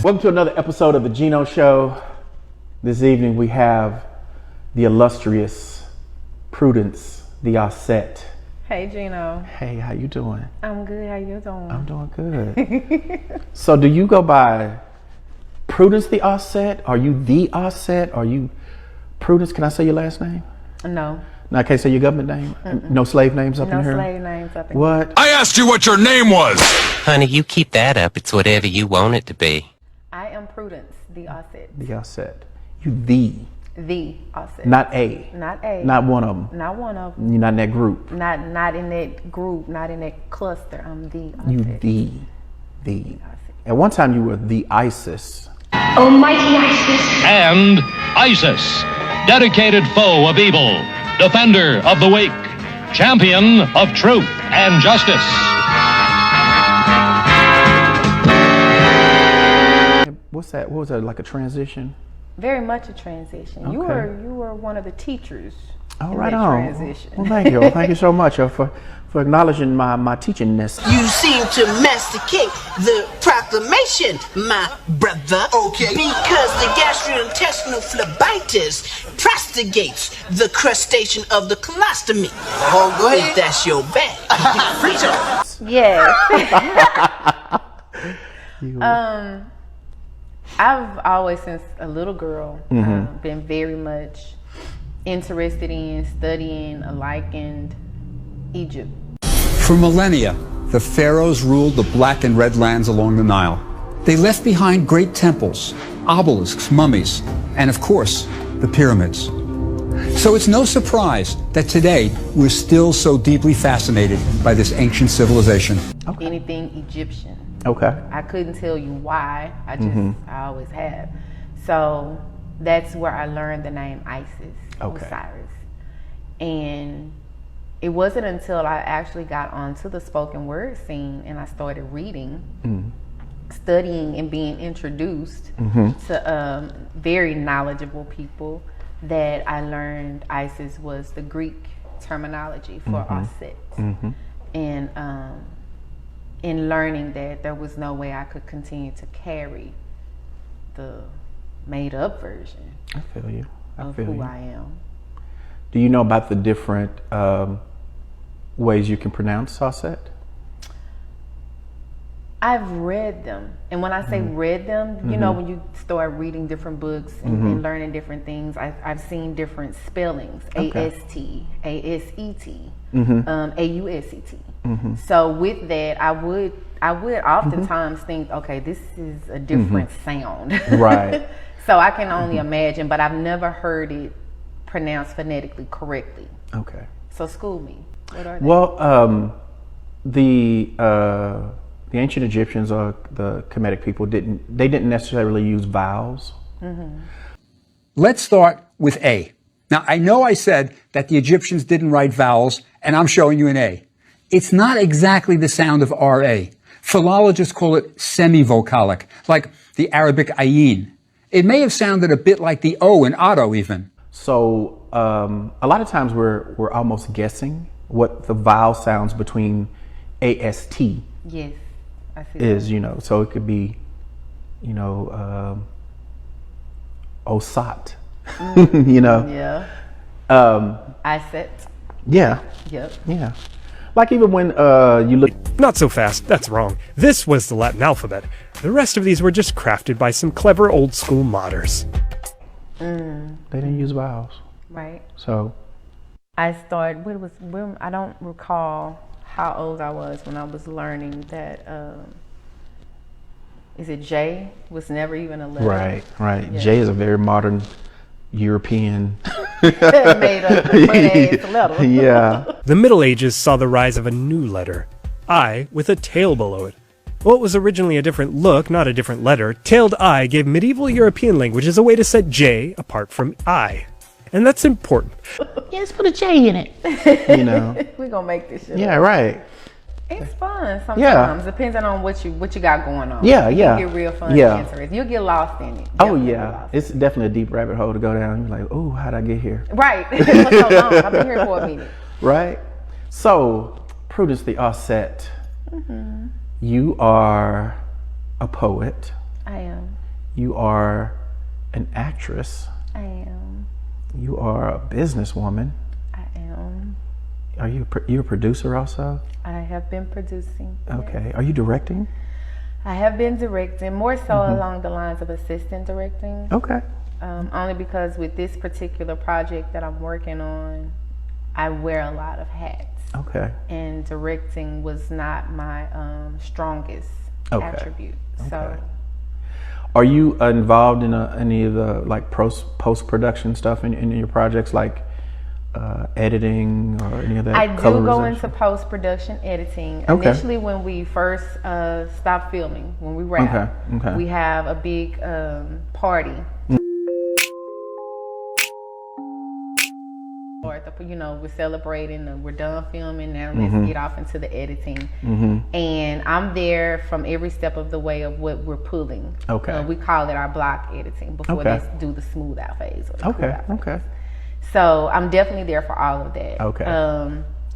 Welcome to another episode of the GNO Show. This evening we have the illustrious Prudence the Osset. Hey, Gino. Hey, how you doing? I'm good. How you doing? I'm doing good. So do you go by Prudence the Osset? Are you the Osset? Are you Prudence? Can I say your last name? No. No, I can't say your government name? No slave names up in here? No slave names up in here. What? I asked you what your name was! Honey, you keep that up. It's whatever you want it to be. I am Prudence the Osset. The Osset. You the Osset. Not a. Not a. Not one of them. Not one of them. You're not in that group. Not in that group. Not in that cluster. I'm the Osset. You the. At one time you were the ISIS. Almighty ISIS. And ISIS, dedicated foe of evil, defender of the weak, champion of truth and justice. What's that? What was that, like a transition? Very much a transition. Okay. You were one of the teachers. Oh, in right that on. Transition. Well, thank you. Well, thank you so much for acknowledging my teachingness. You seem to masticate the proclamation, my brother. Okay. Because the gastrointestinal phlebitis prostigates the crustacean of the colostomy. Oh, go ahead. If that's your bag. Preach on. Yes. I've always, since a little girl, been very much interested in studying, likened Egypt. For millennia, the pharaohs ruled the black and red lands along the Nile. They left behind great temples, obelisks, mummies, and of course, the pyramids. So it's no surprise that today we're still so deeply fascinated by this ancient civilization. Okay. Anything Egyptian. Okay. I couldn't tell you why. I always have. So that's where I learned the name Isis, Osiris. And it wasn't until I actually got onto the spoken word scene and I started reading, studying, and being introduced to very knowledgeable people that I learned Isis was the Greek terminology for Osset. And in learning that there was no way I could continue to carry the made up version of who I am. Do you know about the different ways you can pronounce Osset? I've read them. And when I say read them, you know, when you start reading different books and learning different things, I've seen different spellings. Okay. A-S-T, A-S-E-T, A-U-S-E-T. So with that, I would oftentimes think, okay, this is a different sound. Right. So I can only imagine, but I've never heard it pronounced phonetically correctly. Okay. So school me. What are they? Well, the ancient Egyptians or the Kemetic people didn't necessarily use vowels. Let's start with A. Now, I know I said that the Egyptians didn't write vowels, and I'm showing you an A. It's not exactly the sound of R-A. Philologists call it semivocalic, like the Arabic ayin. It may have sounded a bit like the O in Otto even. So a lot of times we're almost guessing what the vowel sounds between A-S-T Yes, I see is, that. you know, so it could be, you know, Osat, you know. Yeah. Iset. Yeah. Yep. Yeah. Like even when you look... Not so fast, that's wrong. This was the Latin alphabet. The rest of these were just crafted by some clever old school modders. They didn't use vowels. Right. So... I don't recall how old I was when I was learning that, is it J was never even a letter? Right. Yeah. J is a very modern European made up ass letter. Yeah. The Middle Ages saw the rise of a new letter, I with a tail below it. What was originally a different look, not a different letter, tailed I gave medieval European languages a way to set J apart from I. And that's important. Yeah, let's put a J in it. You know. We're gonna make this shit. Yeah, right. It's fun sometimes. Yeah. Depending on what you got going on. Yeah. You get real fun and interesting. You'll get lost in it. It's definitely a deep rabbit hole to go down. You're like, oh, how'd I get here? Right. For so long. I've been here for a minute. Right. So, Prudence the Osset, you are a poet, I am. You are an actress. I am. You are a businesswoman. I am. Are you a producer also? I have been producing. Okay. Yes. Are you directing? I have been directing, more so along the lines of assistant directing. Okay. Only because with this particular project that I'm working on, I wear a lot of hats. Okay. And directing was not my strongest attribute. Okay. So, are you involved in any of the like post-production stuff in your projects, like editing or any of that? I do go into post-production editing. Okay. Initially, when we first stopped filming, when we wrap, we have a big party. You know, we're celebrating and we're done filming, now let's get off into the editing. And I'm there from every step of the way of what we're pulling. Okay. We call it our block editing before they do the smooth out phase. Or the cool out phase. So I'm definitely there for all of that. Okay.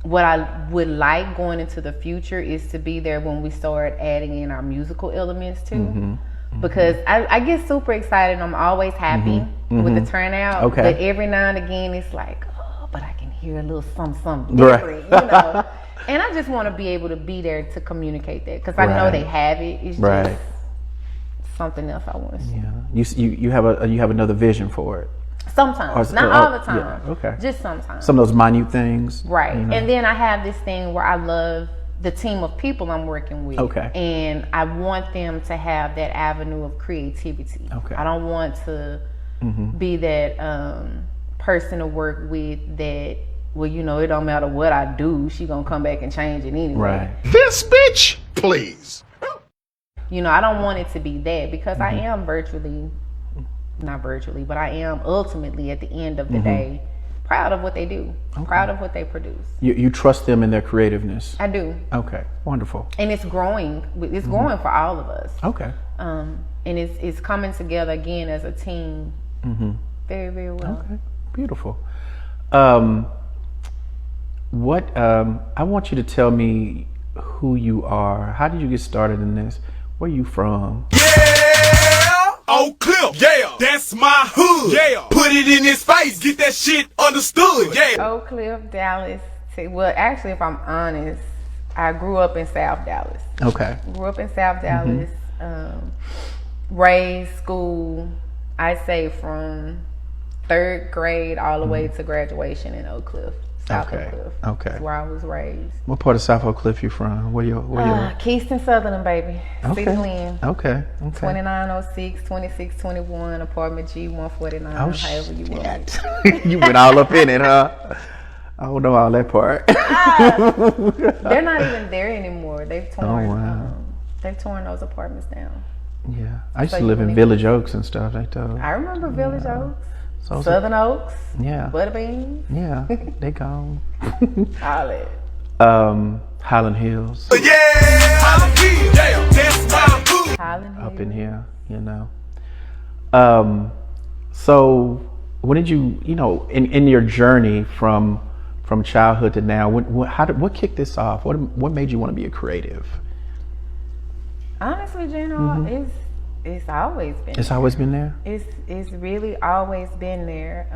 What I would like going into the future is to be there when we start adding in our musical elements too. Because I get super excited. I'm always happy with the turnout. Okay. But every now and again, it's like, but I can hear a little something different, you know. And I just want to be able to be there to communicate that, because I know they have it. It's just something else I want to see. Yeah, you have another vision for it. Sometimes, not all the time. Yeah, okay. Just sometimes. Some of those minute things. Right. You know? And then I have this thing where I love the team of people I'm working with. Okay. And I want them to have that avenue of creativity. Okay. I don't want to be that person to work with that, well, you know, it don't matter what I do, she gonna come back and change it anyway. Right. This bitch, please. You know, I don't want it to be that, because I am not virtually, but I am ultimately at the end of the day proud of what they do, proud of what they produce. You trust them in their creativeness? I do. Okay, wonderful. And it's growing. It's growing for all of us. Okay. And it's coming together again as a team very, very well. Okay, beautiful. I want you to tell me who you are. How did you get started in this? Where you from? Oak Cliff, yeah, that's my hood, yeah. Put it in his face, get that shit understood, yeah. Oak Cliff, Dallas. Well, actually, if I'm honest, I grew up in South Dallas. Okay. Grew up in South Dallas. Raised school, I'd say from 3rd grade all the way to graduation in Oak Cliff. South Oak Cliff. Okay. That's where I was raised. What part of South Oak Cliff you from? Where you? Keystone Sutherland, baby. Okay. City Lynn. Okay. 2906, 2621, apartment G 149. However you want it. You went all up in it, huh? I don't know all that part. They're not even there anymore. They've torn. Oh wow. They've torn those apartments down. Yeah, I used to live in Village Oaks and stuff like that. I remember Village Oaks. So Southern Oaks. Yeah. Butterbeans. Yeah, they gone. All it. Highland Hills. Yeah, Highland Hills. Yeah, that's my hood. Highland Hills. Up in here, you know. So when did you know, in your journey from childhood to now, what kicked this off? What made you want to be a creative? Honestly, General, it's always been. It's always been there. It's really always been there.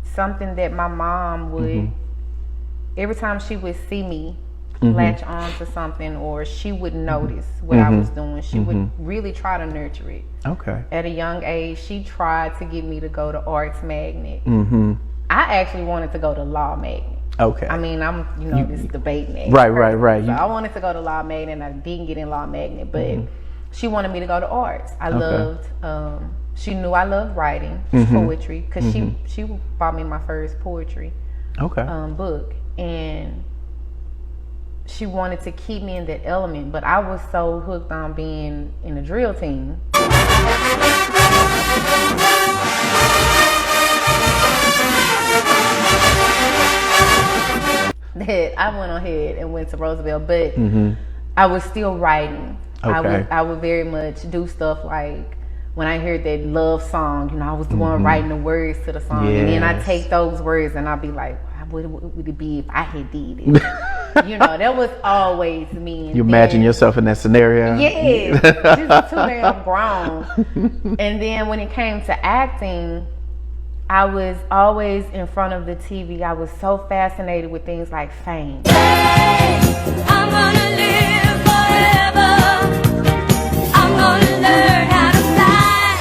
Something that my mom would, every time she would see me latch on to something, or she would notice what I was doing, she would really try to nurture it. Okay. At a young age, she tried to get me to go to Arts Magnet. I actually wanted to go to Law Magnet. Okay. I mean, I'm, this debate magnet. Right. So I wanted to go to Law Magnet, and I didn't get in Law Magnet, but she wanted me to go to arts. I loved, she knew I loved writing, poetry, because she bought me my first poetry book, and she wanted to keep me in that element, but I was so hooked on being in a drill team. That I went ahead and went to Roosevelt, but I was still writing. Okay. I would very much do stuff like when I heard that love song, I was the one writing the words to the song, and then I take those words and I'd be like, what would it be if I had did it? You know, that was always me. And you imagine yourself in that scenario? Yeah, just too damn grown. And then when it came to acting, I was always in front of the TV. I was so fascinated with things like fame. I'm gonna live forever. I'm gonna learn how to fly.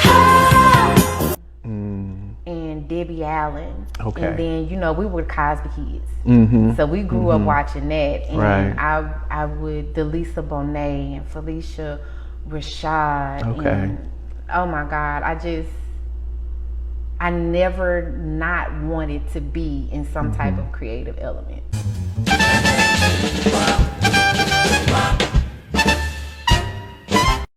And Debbie Allen. Okay. And then, you know, we were Cosby kids. Mm-hmm. So we grew up watching that. And right. I would, Delisa Bonet and Felicia Rashad. Okay. And, oh my God, I never not wanted to be in some type of creative element.